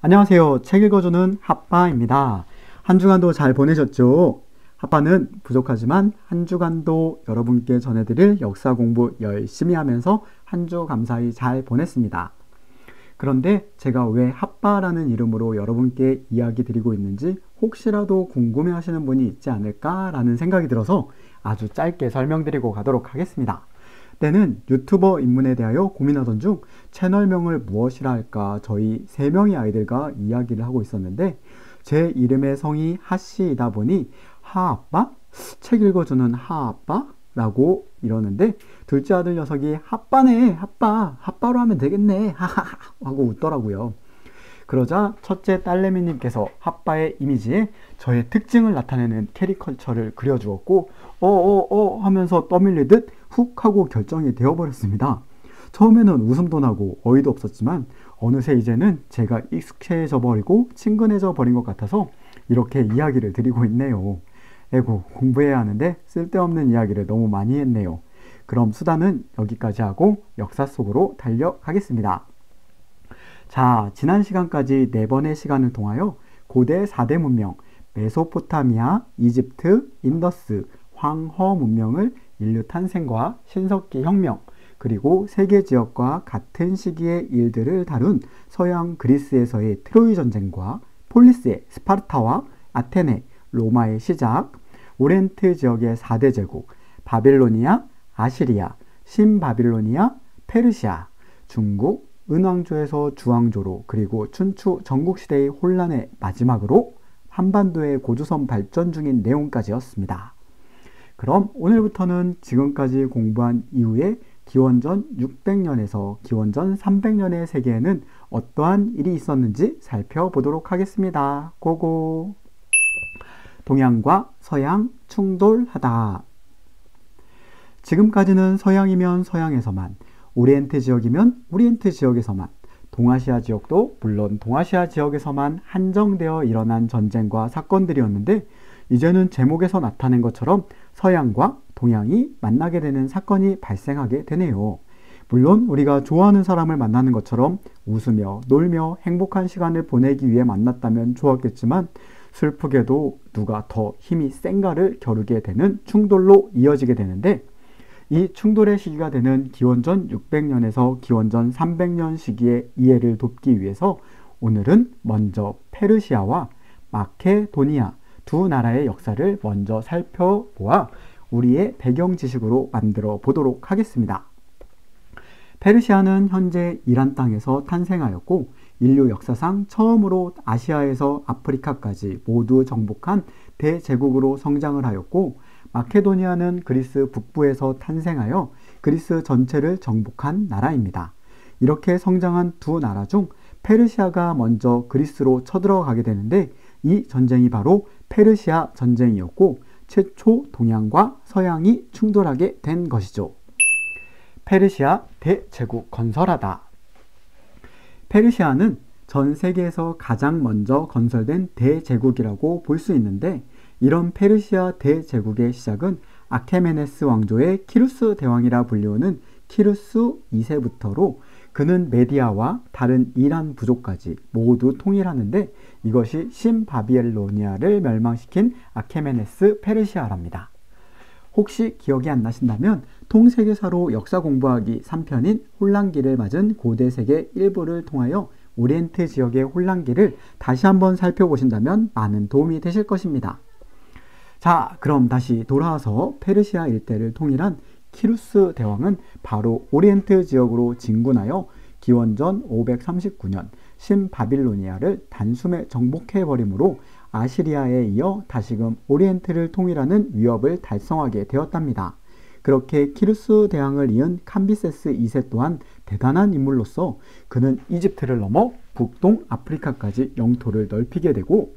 안녕하세요. 책 읽어주는 핫바입니다. 한 주간도 잘 보내셨죠? 핫바는 부족하지만 한 주간도 여러분께 전해드릴 역사 공부 열심히 하면서 한 주 감사히 잘 보냈습니다. 그런데 제가 왜 핫바라는 이름으로 여러분께 이야기 드리고 있는지 혹시라도 궁금해 하시는 분이 있지 않을까라는 생각이 들어서 아주 짧게 설명드리고 가도록 하겠습니다. 때는 유튜버 입문에 대하여 고민하던 중 채널명을 무엇이라 할까 저희 3명의 아이들과 이야기를 하고 있었는데 제 이름의 성이 하씨이다 보니 하아빠? 책 읽어주는 하아빠? 라고 이러는데 둘째 아들 녀석이 핫바네 핫바로 하면 되겠네 하하하 하고 웃더라고요. 그러자 첫째 딸내미님께서 핫바의 이미지에 저의 특징을 나타내는 캐리커처를 그려주었고 하면서 떠밀리듯 훅 하고 결정이 되어버렸습니다. 처음에는 웃음도 나고 어이도 없었지만 어느새 이제는 제가 익숙해져 버리고 친근해져 버린 것 같아서 이렇게 이야기를 드리고 있네요. 에고, 공부해야 하는데 쓸데없는 이야기를 너무 많이 했네요. 그럼 수다는 여기까지 하고 역사 속으로 달려가겠습니다. 자, 지난 시간까지 4번의 시간을 통하여 고대 4대 문명, 메소포타미아, 이집트, 인더스, 황허 문명을 인류 탄생과 신석기 혁명, 그리고 세계 지역과 같은 시기의 일들을 다룬 서양 그리스에서의 트로이 전쟁과 폴리스의 스파르타와 아테네, 로마의 시작, 오리엔트 지역의 4대 제국, 바빌로니아, 아시리아, 신바빌로니아, 페르시아, 중국, 은왕조에서 주왕조로 그리고 춘추 전국시대의 혼란의 마지막으로 한반도의 고조선 발전 중인 내용까지였습니다. 그럼 오늘부터는 지금까지 공부한 이후에 기원전 600년에서 기원전 300년의 세계에는 어떠한 일이 있었는지 살펴보도록 하겠습니다. 고고! 동양과 서양 충돌하다. 지금까지는 서양이면 서양에서만, 오리엔트 지역이면 오리엔트 지역에서만, 동아시아 지역도 물론 동아시아 지역에서만 한정되어 일어난 전쟁과 사건들이었는데 이제는 제목에서 나타낸 것처럼 서양과 동양이 만나게 되는 사건이 발생하게 되네요. 물론 우리가 좋아하는 사람을 만나는 것처럼 웃으며 놀며 행복한 시간을 보내기 위해 만났다면 좋았겠지만 슬프게도 누가 더 힘이 센가를 겨루게 되는 충돌로 이어지게 되는데 이 충돌의 시기가 되는 기원전 600년에서 기원전 300년 시기의 이해를 돕기 위해서 오늘은 먼저 페르시아와 마케도니아 두 나라의 역사를 먼저 살펴보아 우리의 배경 지식으로 만들어 보도록 하겠습니다. 페르시아는 현재 이란 땅에서 탄생하였고 인류 역사상 처음으로 아시아에서 아프리카까지 모두 정복한 대제국으로 성장을 하였고 마케도니아는 그리스 북부에서 탄생하여 그리스 전체를 정복한 나라입니다. 이렇게 성장한 두 나라 중 페르시아가 먼저 그리스로 쳐들어가게 되는데 이 전쟁이 바로 페르시아 전쟁이었고 최초 동양과 서양이 충돌하게 된 것이죠. 페르시아 대제국 건설하다. 페르시아는 전 세계에서 가장 먼저 건설된 대제국이라고 볼 수 있는데 이런 페르시아 대제국의 시작은 아케메네스 왕조의 키루스 대왕이라 불리우는 키루스 2세부터로 그는 메디아와 다른 이란 부족까지 모두 통일하는데 이것이 신바빌로니아를 멸망시킨 아케메네스 페르시아랍니다. 혹시 기억이 안 나신다면 통세계사로 역사 공부하기 3편인 혼란기를 맞은 고대세계 일부를 통하여 오리엔트 지역의 혼란기를 다시 한번 살펴보신다면 많은 도움이 되실 것입니다. 자, 그럼 다시 돌아와서 페르시아 일대를 통일한 키루스 대왕은 바로 오리엔트 지역으로 진군하여 기원전 539년 신바빌로니아를 단숨에 정복해버리므로 아시리아에 이어 다시금 오리엔트를 통일하는 위협을 달성하게 되었답니다. 그렇게 키루스 대왕을 이은 캄비세스 2세 또한 대단한 인물로서 그는 이집트를 넘어 북동 아프리카까지 영토를 넓히게 되고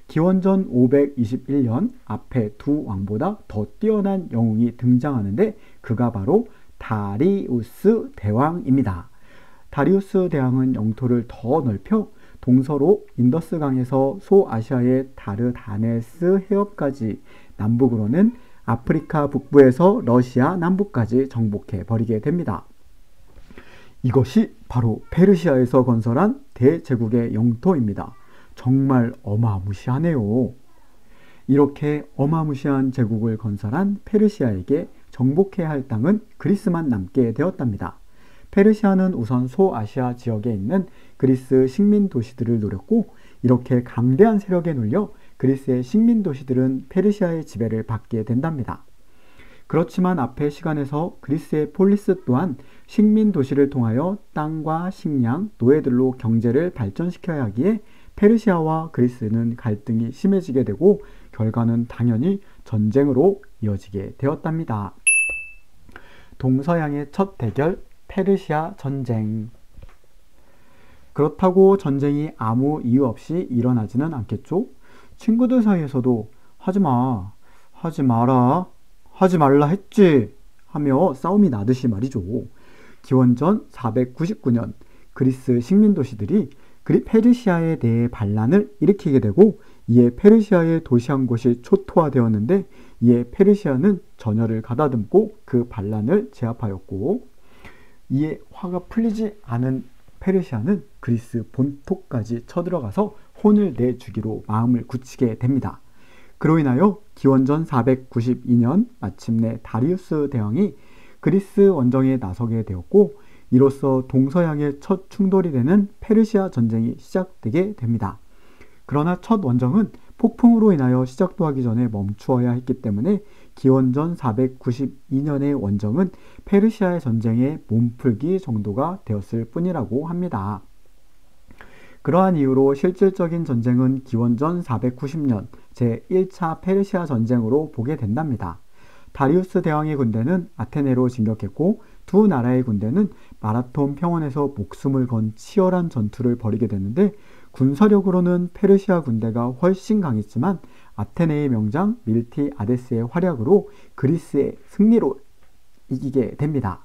기원전 521년 앞에 두 왕보다 더 뛰어난 영웅이 등장하는데 그가 바로 다리우스 대왕입니다. 다리우스 대왕은 영토를 더 넓혀 동서로 인더스강에서 소아시아의 다르다네스 해협까지 남북으로는 아프리카 북부에서 러시아 남부까지 정복해 버리게 됩니다. 이것이 바로 페르시아에서 건설한 대제국의 영토입니다. 정말 어마무시하네요. 이렇게 어마무시한 제국을 건설한 페르시아에게 정복해야 할 땅은 그리스만 남게 되었답니다. 페르시아는 우선 소아시아 지역에 있는 그리스 식민 도시들을 노렸고, 이렇게 강대한 세력에 눌려 그리스의 식민 도시들은 페르시아의 지배를 받게 된답니다. 그렇지만 앞의 시간에서 그리스의 폴리스 또한 식민 도시를 통하여 땅과 식량, 노예들로 경제를 발전시켜야 하기에 페르시아와 그리스는 갈등이 심해지게 되고 결과는 당연히 전쟁으로 이어지게 되었답니다. 동서양의 첫 대결, 페르시아 전쟁. 그렇다고 전쟁이 아무 이유 없이 일어나지는 않겠죠? 친구들 사이에서도 하지마, 하지 마라, 하지 말라 했지 하며 싸움이 나듯이 말이죠. 기원전 499년 그리스 식민 도시들이 페르시아에 대해 반란을 일으키게 되고, 이에 페르시아의 도시 한 곳이 초토화되었는데, 이에 페르시아는 전열을 가다듬고 그 반란을 제압하였고, 이에 화가 풀리지 않은 페르시아는 그리스 본토까지 쳐들어가서 혼을 내주기로 마음을 굳히게 됩니다. 그로 인하여 기원전 492년 마침내 다리우스 대왕이 그리스 원정에 나서게 되었고, 이로써 동서양의 첫 충돌이 되는 페르시아 전쟁이 시작되게 됩니다. 그러나 첫 원정은 폭풍으로 인하여 시작도 하기 전에 멈추어야 했기 때문에 기원전 492년의 원정은 페르시아의 전쟁의 몸풀기 정도가 되었을 뿐이라고 합니다. 그러한 이유로 실질적인 전쟁은 기원전 490년 제1차 페르시아 전쟁으로 보게 된답니다. 다리우스 대왕의 군대는 아테네로 진격했고, 두 나라의 군대는 마라톤 평원에서 목숨을 건 치열한 전투를 벌이게 되는데, 군사력으로는 페르시아 군대가 훨씬 강했지만 아테네의 명장 밀티아데스의 활약으로 그리스의 승리로 이기게 됩니다.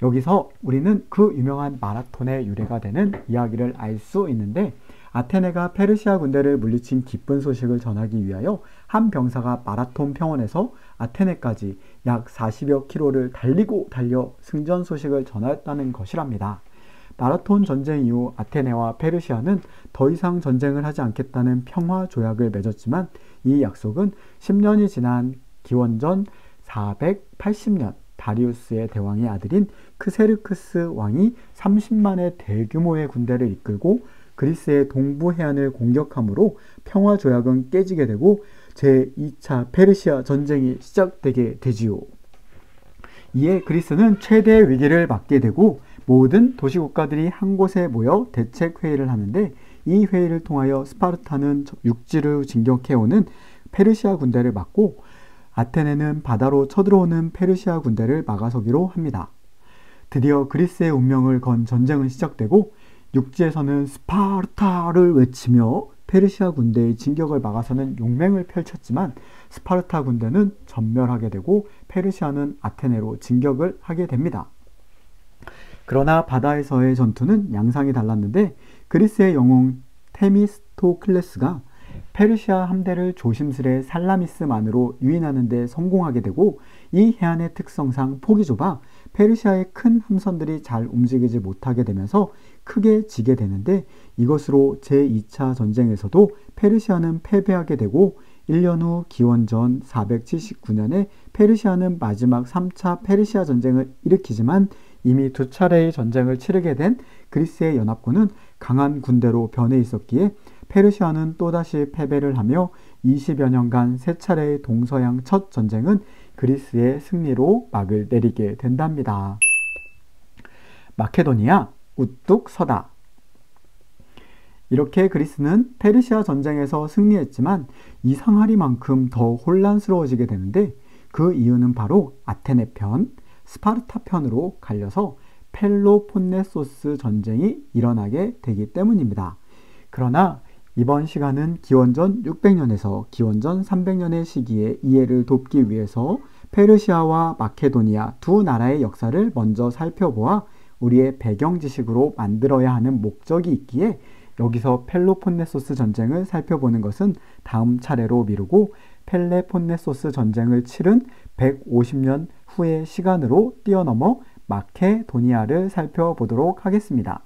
여기서 우리는 그 유명한 마라톤의 유래가 되는 이야기를 알 수 있는데, 아테네가 페르시아 군대를 물리친 기쁜 소식을 전하기 위하여 한 병사가 마라톤 평원에서 아테네까지 약 40여 킬로를 달려 승전 소식을 전하였다는 것이랍니다. 마라톤 전쟁 이후 아테네와 페르시아는 더 이상 전쟁을 하지 않겠다는 평화 조약을 맺었지만, 이 약속은 10년이 지난 기원전 480년 다리우스의 대왕의 아들인 크세르크스 왕이 30만의 대규모의 군대를 이끌고 그리스의 동부 해안을 공격함으로 평화 조약은 깨지게 되고 제2차 페르시아 전쟁이 시작되게 되지요. 이에 그리스는 최대의 위기를 맞게 되고 모든 도시국가들이 한 곳에 모여 대책회의를 하는데, 이 회의를 통하여 스파르타는 육지를 진격해오는 페르시아 군대를 막고 아테네는 바다로 쳐들어오는 페르시아 군대를 막아서기로 합니다. 드디어 그리스의 운명을 건 전쟁은 시작되고, 육지에서는 스파르타를 외치며 페르시아 군대의 진격을 막아서는 용맹을 펼쳤지만 스파르타 군대는 전멸하게 되고 페르시아는 아테네로 진격을 하게 됩니다. 그러나 바다에서의 전투는 양상이 달랐는데, 그리스의 영웅 테미스토클레스가 페르시아 함대를 조심스레 살라미스만으로 유인하는 데 성공하게 되고, 이 해안의 특성상 폭이 좁아 페르시아의 큰 함선들이 잘 움직이지 못하게 되면서 크게 지게 되는데, 이것으로 제2차 전쟁에서도 페르시아는 패배하게 되고 1년 후 기원전 479년에 페르시아는 마지막 3차 페르시아 전쟁을 일으키지만, 이미 두 차례의 전쟁을 치르게 된 그리스의 연합군은 강한 군대로 변해 있었기에 페르시아는 또다시 패배를 하며 20여 년간 세 차례의 동서양 첫 전쟁은 그리스의 승리로 막을 내리게 된답니다. 마케도니아, 우뚝 서다. 이렇게 그리스는 페르시아 전쟁에서 승리했지만 이상하리만큼 더 혼란스러워지게 되는데, 그 이유는 바로 아테네 편, 스파르타 편으로 갈려서 펠로폰네소스 전쟁이 일어나게 되기 때문입니다. 그러나 이번 시간은 기원전 600년에서 기원전 300년의 시기에 이해를 돕기 위해서 페르시아와 마케도니아 두 나라의 역사를 먼저 살펴보아 우리의 배경 지식으로 만들어야 하는 목적이 있기에, 여기서 펠로폰네소스 전쟁을 살펴보는 것은 다음 차례로 미루고 펠레폰네소스 전쟁을 치른 150년 후의 시간으로 뛰어넘어 마케도니아를 살펴보도록 하겠습니다.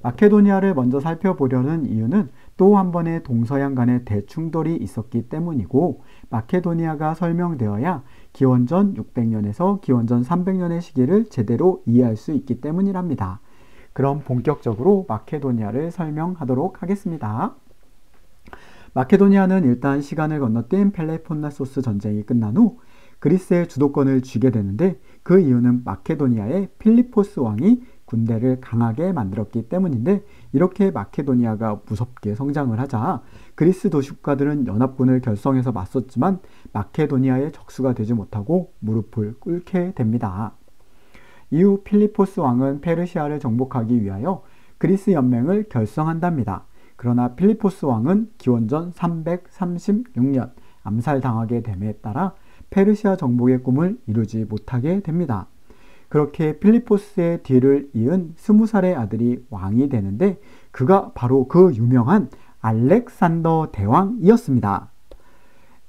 마케도니아를 먼저 살펴보려는 이유는 또 한 번의 동서양 간의 대충돌이 있었기 때문이고, 마케도니아가 설명되어야 기원전 600년에서 기원전 300년의 시기를 제대로 이해할 수 있기 때문이랍니다. 그럼 본격적으로 마케도니아를 설명하도록 하겠습니다. 마케도니아는 일단 시간을 건너뛴 펠레폰네소스 전쟁이 끝난 후 그리스의 주도권을 쥐게 되는데, 그 이유는 마케도니아의 필리포스 왕이 군대를 강하게 만들었기 때문인데, 이렇게 마케도니아가 무섭게 성장을 하자 그리스 도시국가들은 연합군을 결성해서 맞섰지만 마케도니아의 적수가 되지 못하고 무릎을 꿇게 됩니다. 이후 필리포스 왕은 페르시아를 정복하기 위하여 그리스 연맹을 결성한답니다. 그러나 필리포스 왕은 기원전 336년 암살당하게 됨에 따라 페르시아 정복의 꿈을 이루지 못하게 됩니다. 그렇게 필리포스의 뒤를 이은 20살의 아들이 왕이 되는데, 그가 바로 그 유명한 알렉산더 대왕이었습니다.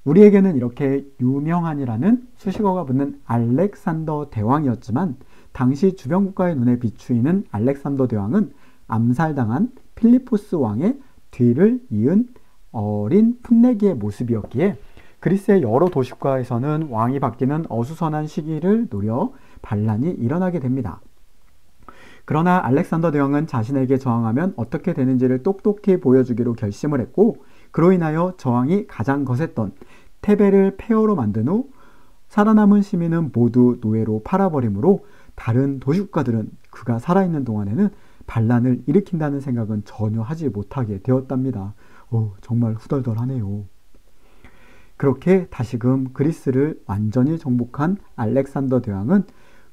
우리에게는 이렇게 유명한이라는 수식어가 붙는 알렉산더 대왕이었지만, 당시 주변 국가의 눈에 비추이는 알렉산더 대왕은 암살당한 필리포스 왕의 뒤를 이은 어린 풋내기의 모습이었기에 그리스의 여러 도시국가에서는 왕이 바뀌는 어수선한 시기를 노려 반란이 일어나게 됩니다. 그러나 알렉산더 대왕은 자신에게 저항하면 어떻게 되는지를 똑똑히 보여주기로 결심을 했고, 그로 인하여 저항이 가장 거셌던 테베를 폐허로 만든 후 살아남은 시민은 모두 노예로 팔아버리므로 다른 도시국가들은 그가 살아있는 동안에는 반란을 일으킨다는 생각은 전혀 하지 못하게 되었답니다. 정말 후덜덜하네요. 그렇게 다시금 그리스를 완전히 정복한 알렉산더 대왕은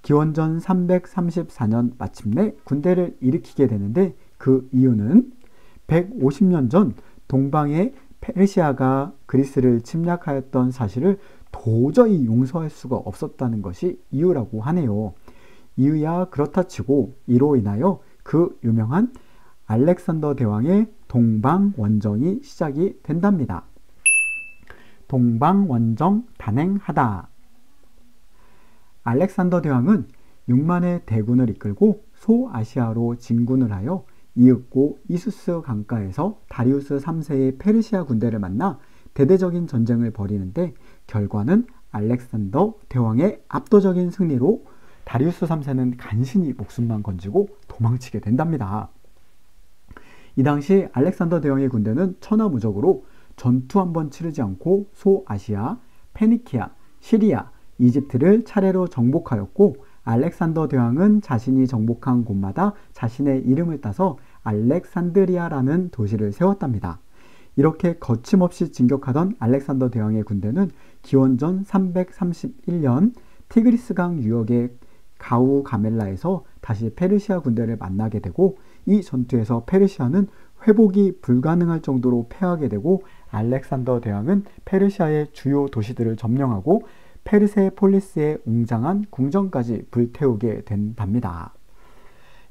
기원전 334년 마침내 군대를 일으키게 되는데, 그 이유는 150년 전 동방의 페르시아가 그리스를 침략하였던 사실을 도저히 용서할 수가 없었다는 것이 이유라고 하네요. 이유야 그렇다 치고 이로 인하여 그 유명한 알렉산더 대왕의 동방원정이 시작이 된답니다. 동방원정 단행하다. 알렉산더 대왕은 6만의 대군을 이끌고 소아시아로 진군을 하여 이윽고 이수스 강가에서 다리우스 3세의 페르시아 군대를 만나 대대적인 전쟁을 벌이는데, 결과는 알렉산더 대왕의 압도적인 승리로 다리우스 3세는 간신히 목숨만 건지고 도망치게 된답니다. 이 당시 알렉산더 대왕의 군대는 천하무적으로 전투 한 번 치르지 않고 소아시아, 페니키아, 시리아, 이집트를 차례로 정복하였고, 알렉산더 대왕은 자신이 정복한 곳마다 자신의 이름을 따서 알렉산드리아라는 도시를 세웠답니다. 이렇게 거침없이 진격하던 알렉산더 대왕의 군대는 기원전 331년 티그리스강 유역의 가우 가멜라에서 다시 페르시아 군대를 만나게 되고, 이 전투에서 페르시아는 회복이 불가능할 정도로 패하게 되고, 알렉산더 대왕은 페르시아의 주요 도시들을 점령하고 페르세폴리스의 웅장한 궁전까지 불태우게 된답니다.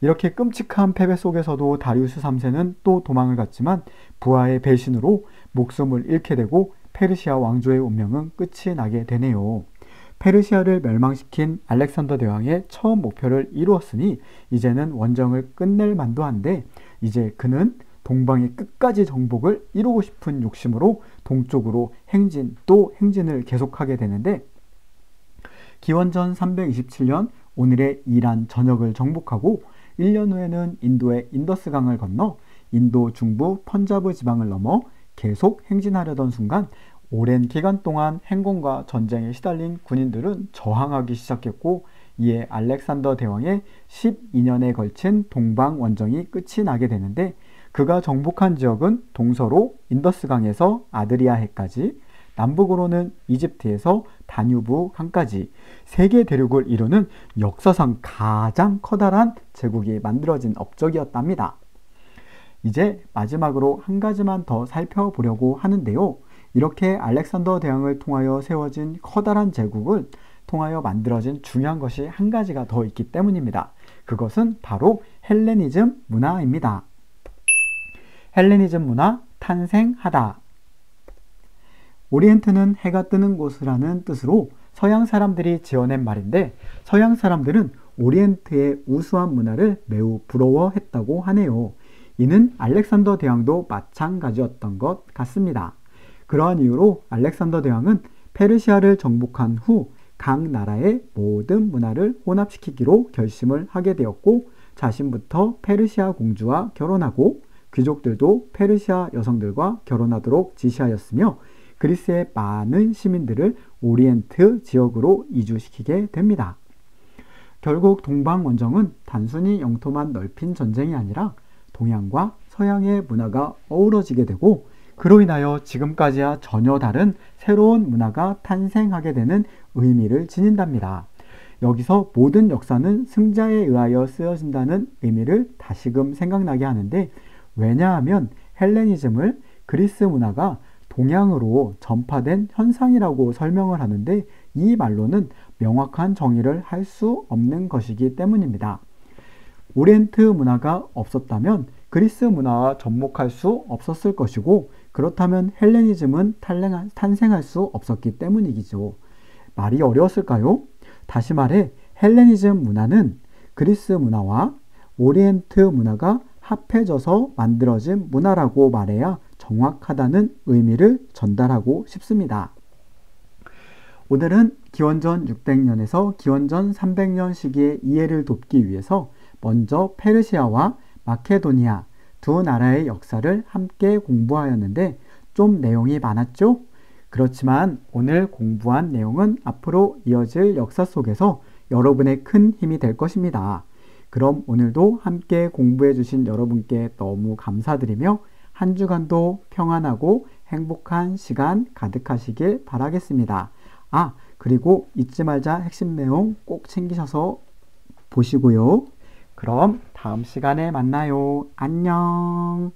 이렇게 끔찍한 패배 속에서도 다리우스 3세는 또 도망을 갔지만 부하의 배신으로 목숨을 잃게 되고 페르시아 왕조의 운명은 끝이 나게 되네요. 페르시아를 멸망시킨 알렉산더 대왕의 처음 목표를 이루었으니 이제는 원정을 끝낼 만도 한데, 이제 그는 동방의 끝까지 정복을 이루고 싶은 욕심으로 동쪽으로 행진 또 행진을 계속하게 되는데, 기원전 327년 오늘의 이란 전역을 정복하고 1년 후에는 인도의 인더스강을 건너 인도 중부 펀자브 지방을 넘어 계속 행진하려던 순간, 오랜 기간 동안 행군과 전쟁에 시달린 군인들은 저항하기 시작했고, 이에 알렉산더 대왕의 12년에 걸친 동방 원정이 끝이 나게 되는데, 그가 정복한 지역은 동서로 인더스강에서 아드리아해까지, 남북으로는 이집트에서 다뉴브 강까지 세계 대륙을 이루는 역사상 가장 커다란 제국이 만들어진 업적이었답니다. 이제 마지막으로 한 가지만 더 살펴보려고 하는데요. 이렇게 알렉산더 대왕을 통하여 세워진 커다란 제국을 통하여 만들어진 중요한 것이 한 가지가 더 있기 때문입니다. 그것은 바로 헬레니즘 문화입니다. 헬레니즘 문화 탄생하다. 오리엔트는 해가 뜨는 곳이라는 뜻으로 서양 사람들이 지어낸 말인데, 서양 사람들은 오리엔트의 우수한 문화를 매우 부러워했다고 하네요. 이는 알렉산더 대왕도 마찬가지였던 것 같습니다. 그러한 이유로 알렉산더 대왕은 페르시아를 정복한 후 각 나라의 모든 문화를 혼합시키기로 결심을 하게 되었고, 자신부터 페르시아 공주와 결혼하고 귀족들도 페르시아 여성들과 결혼하도록 지시하였으며, 그리스의 많은 시민들을 오리엔트 지역으로 이주시키게 됩니다. 결국 동방원정은 단순히 영토만 넓힌 전쟁이 아니라 동양과 서양의 문화가 어우러지게 되고, 그로 인하여 지금까지와 전혀 다른 새로운 문화가 탄생하게 되는 의미를 지닌답니다. 여기서 모든 역사는 승자에 의하여 쓰여진다는 의미를 다시금 생각나게 하는데, 왜냐하면 헬레니즘을 그리스 문화가 동양으로 전파된 현상이라고 설명을 하는데, 이 말로는 명확한 정의를 할 수 없는 것이기 때문입니다. 오리엔트 문화가 없었다면 그리스 문화와 접목할 수 없었을 것이고, 그렇다면 헬레니즘은 탄생할 수 없었기 때문이죠. 말이 어려웠을까요? 다시 말해 헬레니즘 문화는 그리스 문화와 오리엔트 문화가 합해져서 만들어진 문화라고 말해야 정확하다는 의미를 전달하고 싶습니다. 오늘은 기원전 600년에서 기원전 300년 시기의 이해를 돕기 위해서 먼저 페르시아와 마케도니아 두 나라의 역사를 함께 공부하였는데, 좀 내용이 많았죠? 그렇지만 오늘 공부한 내용은 앞으로 이어질 역사 속에서 여러분의 큰 힘이 될 것입니다. 그럼 오늘도 함께 공부해 주신 여러분께 너무 감사드리며 한 주간도 평안하고 행복한 시간 가득하시길 바라겠습니다. 그리고 잊지 말자 핵심 내용 꼭 챙기셔서 보시고요. 그럼 다음 시간에 만나요. 안녕.